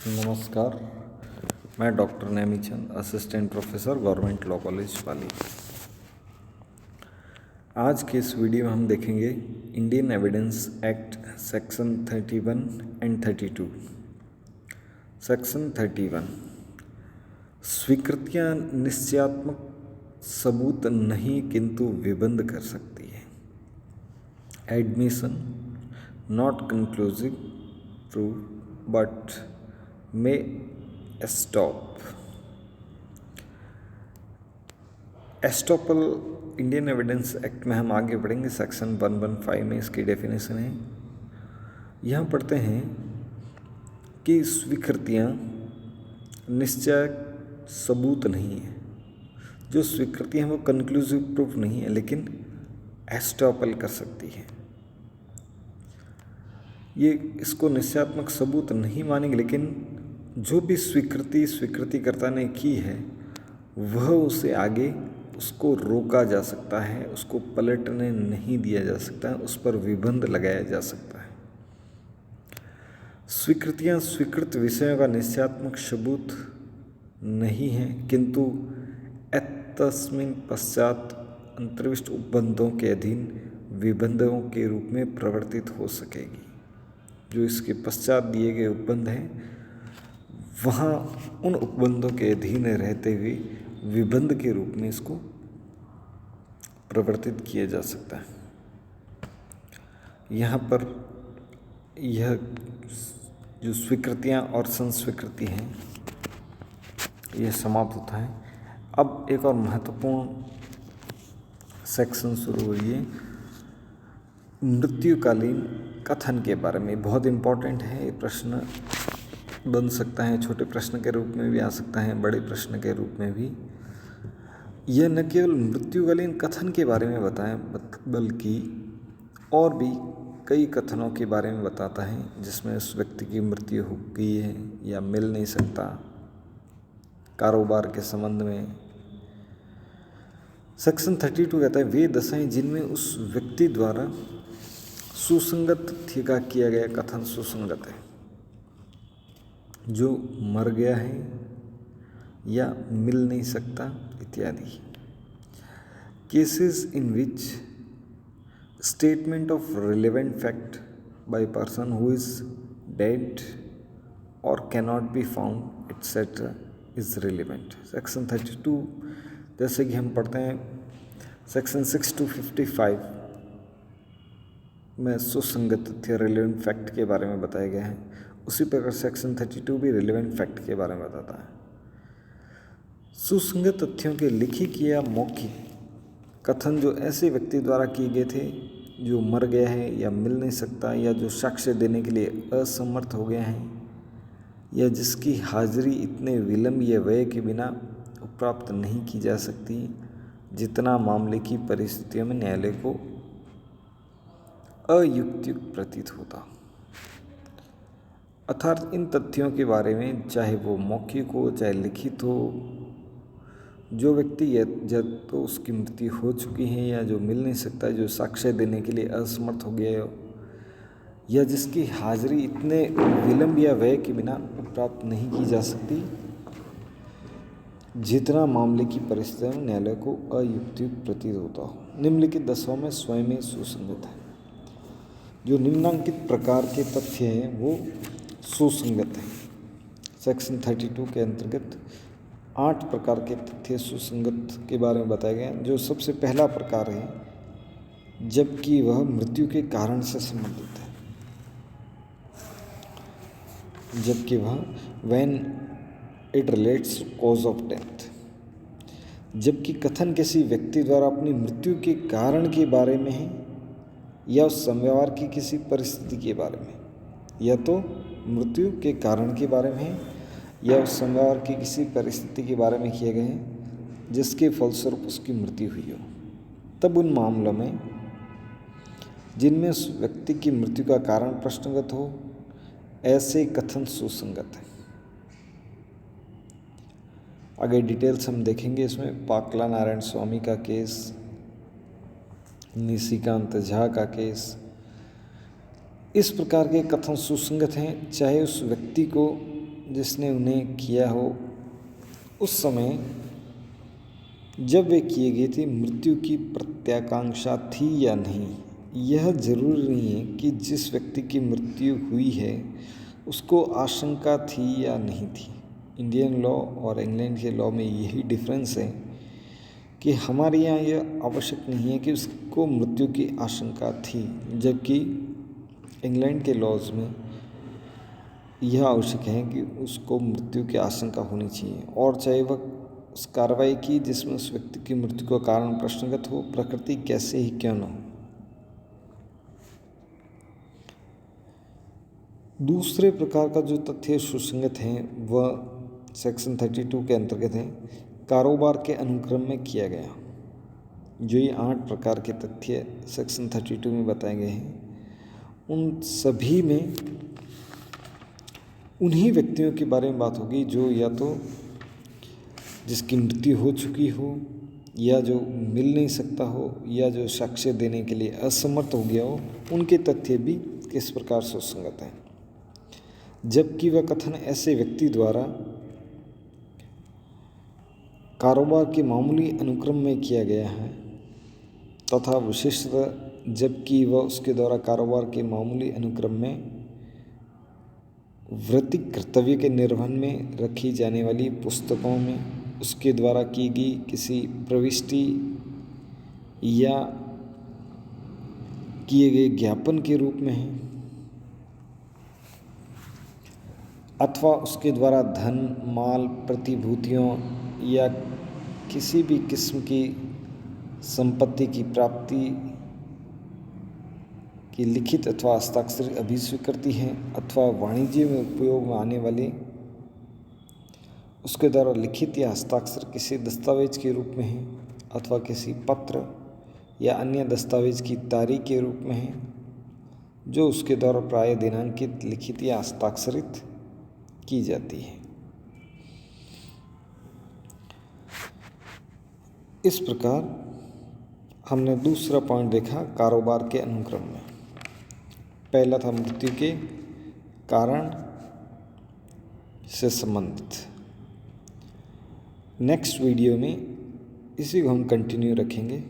नमस्कार। मैं doctor Nemichand, assistant professor, government law college Pali. आज के इस वीडियो में हम देखेंगे Indian evidence act section 31 and 32। Section 31, स्वीकृतियाँ निश्चयात्मक सबूत नहीं किंतु विबंध कर सकती है। Admission not conclusive proof but may stop। Estoppel Indian evidence act में हम आगे बढ़ेंगे। सेक्शन 115 में इसकी डेफिनेशन है। यहाँ पढ़ते हैं कि स्वीकृतियाँ निश्चय सबूत नहीं है। जो स्वीकृति है वो कंक्लूसिव प्रूफ नहीं है, लेकिन एस्टॉपल कर सकती है। ये इसको निश्चयात्मक सबूत नहीं मानेंगे, लेकिन जो भी स्वीकृतिकर्ता ने की है वह उसे आगे उसको रोका जा सकता है, उसको पलटने नहीं दिया जा सकता है, उस पर विबंध लगाया जा सकता है। स्वीकृतियाँ स्वीकृत विषयों का निश्चयात्मक सबूत नहीं है, किंतु तस्मिन् पश्चात अंतर्विष्ट उपबंधों के अधीन विबंधों के रूप में प्रवर्तित हो सकेगी। जो इसके पश्चात दिए गए उपबंध हैं वहाँ उन उपबंधों के अधीन रहते हुए विबंध के रूप में इसको प्रवर्तित किया जा सकता है। यहाँ पर यह जो स्वीकृतियाँ और संस्वीकृति हैं यह समाप्त होता है। अब एक और महत्वपूर्ण सेक्शन शुरू हो रही है, मृत्युकालीन कथन के बारे में। बहुत इम्पोर्टेंट है, ये प्रश्न बन सकता है, छोटे प्रश्न के रूप में भी आ सकता है, बड़े प्रश्न के रूप में भी। यह न केवल मृत्युकालीन कथन के बारे में बताएं बल्कि और भी कई कथनों के बारे में बताता है जिसमें उस व्यक्ति की मृत्यु हो गई है या मिल नहीं सकता। कारोबार के संबंध में सेक्शन 32 कहता है वे दशाएं जिनमें उस व्यक्ति द्वारा सुसंगत तथ्य का किया गया कथन सुसंगत है, जो मर गया है या मिल नहीं सकता इत्यादि। Cases in which statement of relevant fact by person who is dead और cannot be found etcetera is relevant. Section 32 जैसे कि हम पढ़ते हैं सेक्शन 6 to 55 में सुसंगत तथ्य रिलेवेंट फैक्ट के बारे में बताया गया है, उसी प्रकार सेक्शन 32 भी रिलेवेंट फैक्ट के बारे में बताता है। सुसंगत तथ्यों के लिखित या मौखिक कथन जो ऐसे व्यक्ति द्वारा किए गए थे जो मर गया है या मिल नहीं सकता, या जो साक्ष्य देने के लिए असमर्थ हो गया है, या जिसकी हाजिरी इतने विलंब या व्यय के बिना प्राप्त नहीं की जा सकती जितना मामले की परिस्थितियों में न्यायालय को अयुक्तियुक्त प्रतीत होता। अर्थात इन तथ्यों के बारे में, चाहे वो मौखिक हो चाहे लिखित हो, जो व्यक्ति जब तो उसकी मृत्यु हो चुकी है या जो मिल नहीं सकता, जो साक्ष्य देने के लिए असमर्थ हो गया हो, या जिसकी हाजिरी इतने विलंब या व्यय के बिना प्राप्त नहीं की जा सकती जितना मामले की परिस्थितियों में न्यायालय को अयुक्तियुक्त प्रतीत होता हो, निम्नलिखित दशाओं में स्वयं ही सुसंगत है। जो निम्नांकित प्रकार के तथ्य हैं वो सुसंगत हैं। सेक्शन 32 के अंतर्गत 8 प्रकार के तथ्य सुसंगत के बारे में बताया गया। जो सबसे पहला प्रकार है जबकि वह मृत्यु के कारण से संबंधित है, जबकि वह when it relates cause of death, जबकि कथन किसी व्यक्ति द्वारा अपनी मृत्यु के कारण के बारे में है या उस समव्यवहार की किसी परिस्थिति के बारे में, या तो मृत्यु के कारण के बारे में है या उस समव्यवहार की किसी परिस्थिति के बारे में किए गए हैं जिसके फलस्वरूप उसकी मृत्यु हुई हो, तब उन मामलों में जिनमें उस व्यक्ति की मृत्यु का कारण प्रश्नगत हो ऐसे कथन सुसंगत है। आगे डिटेल्स हम देखेंगे। इसमें पाकला नारायण स्वामी का केस, निशिकांत झा का केस, इस प्रकार के कथन सुसंगत हैं, चाहे उस व्यक्ति को जिसने उन्हें किया हो उस समय जब वे किए गए थे मृत्यु की प्रत्याकांक्षा थी या नहीं। यह जरूरी नहीं है कि जिस व्यक्ति की मृत्यु हुई है उसको आशंका थी या नहीं थी। इंडियन लॉ और इंग्लैंड के लॉ में यही डिफरेंस है कि हमारे यहाँ यह आवश्यक नहीं है कि उसको मृत्यु की आशंका थी, जबकि इंग्लैंड के लॉज में यह आवश्यक है कि उसको मृत्यु की आशंका होनी चाहिए, और चाहे वह उस कार्रवाई की जिसमें उस व्यक्ति की मृत्यु का कारण प्रश्नगत हो, प्रकृति कैसे ही क्यों न हो। दूसरे प्रकार का जो तथ्य सुसंगत हैं वह सेक्शन 32 के अंतर्गत है, कारोबार के अनुक्रम में किया गया। जो ये 8 प्रकार के तथ्य सेक्शन 32 में बताए गए हैं, उन सभी में उन्हीं व्यक्तियों के बारे में बात होगी जो या तो जिसकी मृत्यु हो चुकी हो, या जो मिल नहीं सकता हो, या जो साक्ष्य देने के लिए असमर्थ हो गया हो। उनके तथ्य भी किस प्रकार सुसंगत हैं, जबकि वह कथन ऐसे व्यक्ति द्वारा कारोबार के मामूली अनुक्रम में किया गया है, तथा विशिष्टतः जबकि वह उसके द्वारा कारोबार के मामूली अनुक्रम में वृत्तिक कर्तव्य के निर्वहन में रखी जाने वाली पुस्तकों में उसके द्वारा की गई किसी प्रविष्टि या किए गए ज्ञापन के रूप में है, अथवा उसके द्वारा धन, माल, प्रतिभूतियों या किसी भी किस्म की संपत्ति की प्राप्ति की लिखित अथवा हस्ताक्षरित अभिस्वीकृति है, अथवा वाणिज्य में उपयोग में आने वाले उसके द्वारा लिखित या हस्ताक्षर किसी दस्तावेज के रूप में है, अथवा किसी पत्र या अन्य दस्तावेज की तारीख के रूप में है, जो उसके द्वारा प्राय दिनांकित, लिखित या हस्ताक्षरित की जाती है। इस प्रकार हमने दूसरा पॉइंट देखा कारोबार के अनुक्रम में। पहला था मृत्यु के कारण से संबंधित। नेक्स्ट वीडियो में इसी को हम कंटिन्यू रखेंगे।